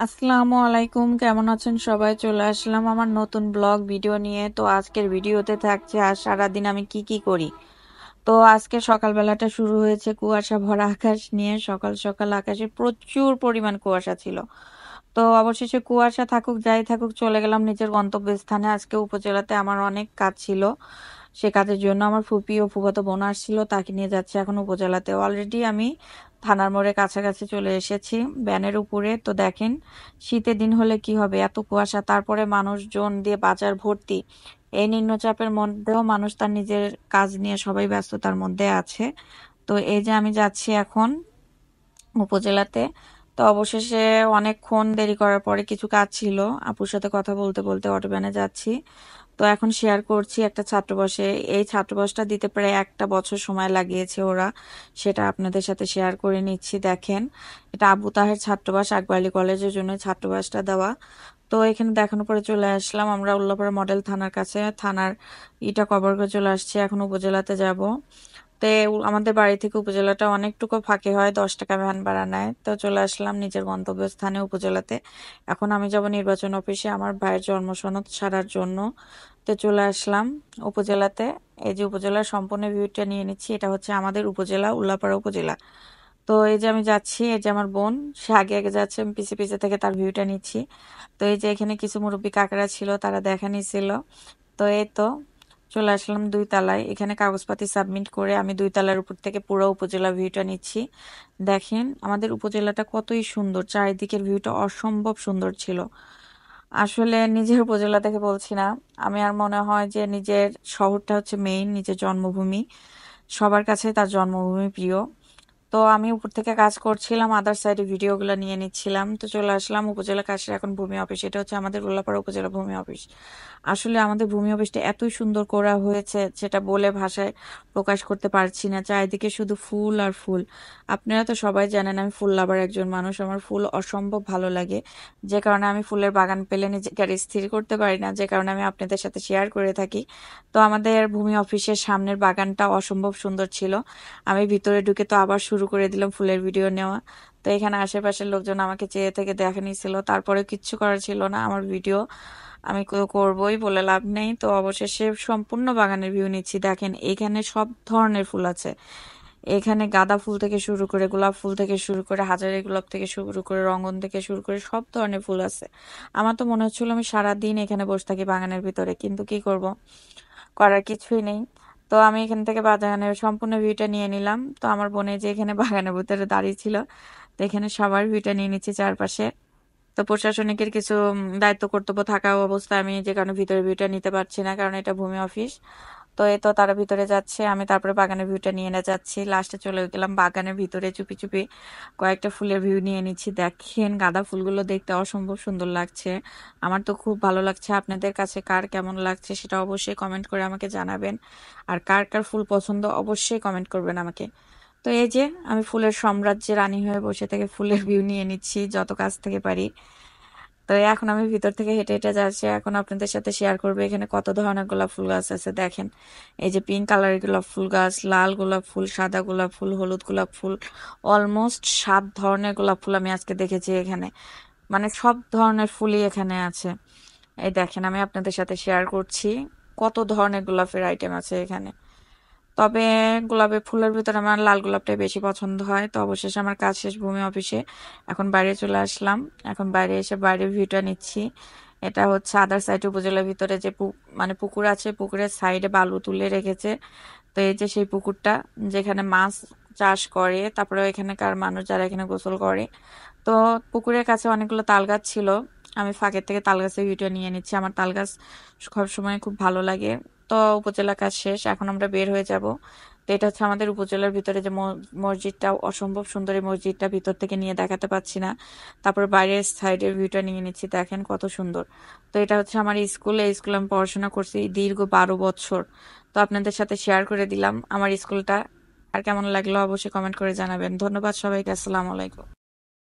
আসসালামু আলাইকুম, কেমন আছেন সবাই? চলে আসলাম আমার নতুন ব্লগ ভিডিও নিয়ে। তো আজকের ভিডিওতে থাকছে আর সারাদিন আমি কি কি করি। তো আজকে সকালবেলাটা শুরু হয়েছে কুয়াশা ভরা আকাশ নিয়ে। সকাল সকাল আকাশে প্রচুর পরিমাণ কুয়াশা ছিল। তো অবশেষে কুয়াশা থাকুক যাই থাকুক চলে গেলাম নিজের গন্তব্যস্থানে। আজকে উপজেলাতে আমার অনেক কাজ ছিল, সে কাজের জন্য আমার ফুপি ও ফুফাতো বোন আসছিল, তাকে নিয়ে যাচ্ছে এখন উপজেলাতে। অলরেডি আমি থানার মোড়ে কাছাকাছি চলে এসেছি ভ্যানের উপরে। তো দেখেন শীতের দিন হলে কি হবে, এত কুয়াশা, তারপরে মানুষজন দিয়ে বাজার ভর্তি। এই নিম্নচাপের মধ্যেও মানুষ তার নিজের কাজ নিয়ে সবাই ব্যস্ততার মধ্যে আছে। তো এই যে আমি যাচ্ছি এখন উপজেলাতে। তো অবশেষে অনেকক্ষণ দেরি করার পরে কিছু কাজ ছিল, আপুর সাথে কথা বলতে বলতে অটোব্যানে যাচ্ছি। তো এখন শেয়ার করছি একটা ছাত্রবাসে। এই ছাত্রবাসটা দিতে প্রায় একটা বছর সময় লাগিয়েছে ওরা, সেটা আপনাদের সাথে শেয়ার করে নিচ্ছি। দেখেন, এটা আবু তাহের ছাত্রবাস, আকবর আলী কলেজের জন্য ছাত্রবাসটা দেওয়া। তো এখানে দেখানোর পরে চলে আসলাম আমরা উল্লাপাড়া মডেল থানার কাছে। থানার ইটা কভার করে চলে আসছি, এখন উপজেলাতে যাব। তো আমাদের বাড়ি থেকে উপজেলাটা অনেকটুকু ফাঁকে হয়, 10 টাকা ভ্যান ভাড়া নেয়। তো চলে আসলাম নিজের গন্তব্যস্থানে উপজেলাতে। এখন আমি যাব নির্বাচন অফিসে আমার ভাইয়ের জন্ম সনদ ছাড়ার জন্য। তো চলে আসলাম উপজেলাতে। এই যে উপজেলার সম্পূর্ণ ভিউটা নিয়ে নিচ্ছি। এটা হচ্ছে আমাদের উপজেলা, উল্লাপাড়া উপজেলা। তো এই যে আমি যাচ্ছি, এই যে আমার বোন, সে আগে আগে যাচ্ছে, আমি পিছে পিছে থেকে তার ভিউটা নিচ্ছি। তো এই যে এখানে কিছু মুরব্বী কাকারা ছিল, তারা দেখা নিছিল। তো এই তো চলে আসলাম 2 তলায়। এখানে কাগজপাতি সাবমিট করে আমি 2 তলার উপর থেকে পুরো উপজেলা ভিউটা নিচ্ছি। দেখেন আমাদের উপজেলাটা কতই সুন্দর, চারিদিকের ভিউটা অসম্ভব সুন্দর ছিল। আসলে নিজের উপজেলা থেকে বলছি না, আমি আর মনে হয় যে নিজের শহরটা হচ্ছে মেইন, নিজের জন্মভূমি। সবার কাছে তার জন্মভূমি প্রিয়। তো আমি উপর থেকে কাজ করছিলাম, আদার সাইডে ভিডিওগুলো নিয়ে নিচ্ছিলাম। তো চলে আসলাম উপজেলা কাছের এখন ভূমি অফিস। এটা হচ্ছে আমাদের উল্লাপাড়া উপজেলা ভূমি অফিস। আসলে আমাদের ভূমি অফিসটা এতই সুন্দর করা হয়েছে, সেটা বলে ভাষায় প্রকাশ করতে পারছি না। চারিদিকে শুধু ফুল আর ফুল। আপনারা তো সবাই জানেন আমি ফুল লাভার একজন মানুষ, আমার ফুল অসম্ভব ভালো লাগে। যে কারণে আমি ফুলের বাগান পেলে নিজেকে আর স্থির করতে পারি না, যে কারণে আমি আপনাদের সাথে শেয়ার করে থাকি। তো আমাদের ভূমি অফিসের সামনের বাগানটা অসম্ভব সুন্দর ছিল। আমি ভিতরে ঢুকে তো আবার শুরু করে দিলাম ফুলের ভিডিও নেওয়া। তো এখানে আশেপাশের লোকজন আমাকে চেয়ে থেকে দেখে নিছিল, তারপরে কিচ্ছু করার ছিল না, আমার ভিডিও আমি করবই বলে লাভ নেই। তো অবশেষে সম্পূর্ণ বাগানের ভিউ নিচ্ছি। দেখেন এখানে সব ধরনের ফুল আছে। এখানে গাঁদা ফুল থেকে শুরু করে, গোলাপ ফুল থেকে শুরু করে, হাজারি গোলাপ থেকে শুরু করে, রঙ্গন থেকে শুরু করে সব ধরনের ফুল আছে। আমার তো মনে হচ্ছিল আমি সারাদিন এখানে বসে থাকি বাগানের ভিতরে, কিন্তু কি করব, করার কিছুই নেই। তো আমি এখান থেকে বাগানের সম্পূর্ণ ভিউটা নিয়ে নিলাম। তো আমার বোনে যে এখানে বাগানের ভিতরে দাঁড়িয়ে ছিল, তো এখানে সবার ভিউটা নিয়ে নিচ্ছি চারপাশে। তো প্রশাসনিকের কিছু দায়িত্ব কর্তব্য থাকা অবস্থায় আমি যে কারণে ভিতরে ভিউটা নিতে পারছি না, কারণ এটা ভূমি অফিস। তো এই তো তারা ভিতরে যাচ্ছে, আমি তারপরে বাগানের ভিউটা নিয়ে না যাচ্ছি। লাস্টে চলে গেলাম বাগানের ভিতরে, চুপি চুপি কয়েকটা ফুলের ভিউ নিয়ে নিচ্ছি। দেখেন গাঁদা ফুলগুলো দেখতে অসম্ভব সুন্দর লাগছে। আমার তো খুব ভালো লাগছে। আপনাদের কাছে কার কেমন লাগছে সেটা অবশ্যই কমেন্ট করে আমাকে জানাবেন। আর কার কার ফুল পছন্দ অবশ্যই কমেন্ট করবেন আমাকে। তো এই যে আমি ফুলের সাম্রাজ্যে রানী হয়ে বসে থেকে ফুলের ভিউ নিয়ে নিচ্ছি যত কাছ থেকে পারি। তো এখন আমি ভিতর থেকে হেঁটে হেঁটে যাচ্ছি, এখন আপনাদের সাথে শেয়ার করবো এখানে কত ধরনের গোলাপ ফুল গাছ আছে। দেখেন এই যে পিঙ্ক কালারের গোলাপ ফুল গাছ, লাল গোলাপ ফুল, সাদা গোলাপ ফুল, হলুদ গোলাপ ফুল, অলমোস্ট 7 ধরনের গোলাপ ফুল আমি আজকে দেখেছি এখানে। মানে সব ধরনের ফুলই এখানে আছে। এই দেখেন আমি আপনাদের সাথে শেয়ার করছি কত ধরনের গোলাপের আইটেম আছে এখানে। তবে গোলাপের ফুলের ভিতরে আমার লাল গোলাপটাই বেশি পছন্দ হয়। তো অবশেষে আমার কাজ শেষ ভূমি অফিসে, এখন বাইরে চলে আসলাম। এখন বাইরে এসে বাইরের ভিউটা নিচ্ছি। এটা হচ্ছে আদার সাইড উপজেলার ভিতরে যে মানে পুকুর আছে, পুকুরের সাইডে বালু তুলে রেখেছে। তো এই যে সেই পুকুরটা, যেখানে মাছ চাষ করে, তারপরে এখানকার মানুষ যারা এখানে গোসল করে। তো পুকুরের কাছে অনেকগুলো তাল গাছ ছিল, আমি ফাঁকের থেকে তাল গাছের ভিডিও নিয়ে নিচ্ছি। আমার তাল গাছ সব সময় খুব ভালো লাগে। তো উপজেলা কাজ শেষ, এখন আমরা বের হয়ে যাব। তো এটা হচ্ছে আমাদের উপজেলার ভিতরে যে মসজিদটা অসম্ভব সুন্দর, এই মসজিদটা ভিতর থেকে নিয়ে দেখাতে পাচ্ছি না। তারপর বাইরের সাইডের ভিউটা নিয়ে নিচ্ছি, দেখেন কত সুন্দর। তো এটা হচ্ছে আমার স্কুল, এই স্কুলে আমি পড়াশোনা করছি দীর্ঘ 12 বছর। তো আপনাদের সাথে শেয়ার করে দিলাম আমার স্কুলটা। আর কেমন লাগলো অবশ্যই কমেন্ট করে জানাবেন। ধন্যবাদ সবাইকে, আসসালামু আলাইকুম।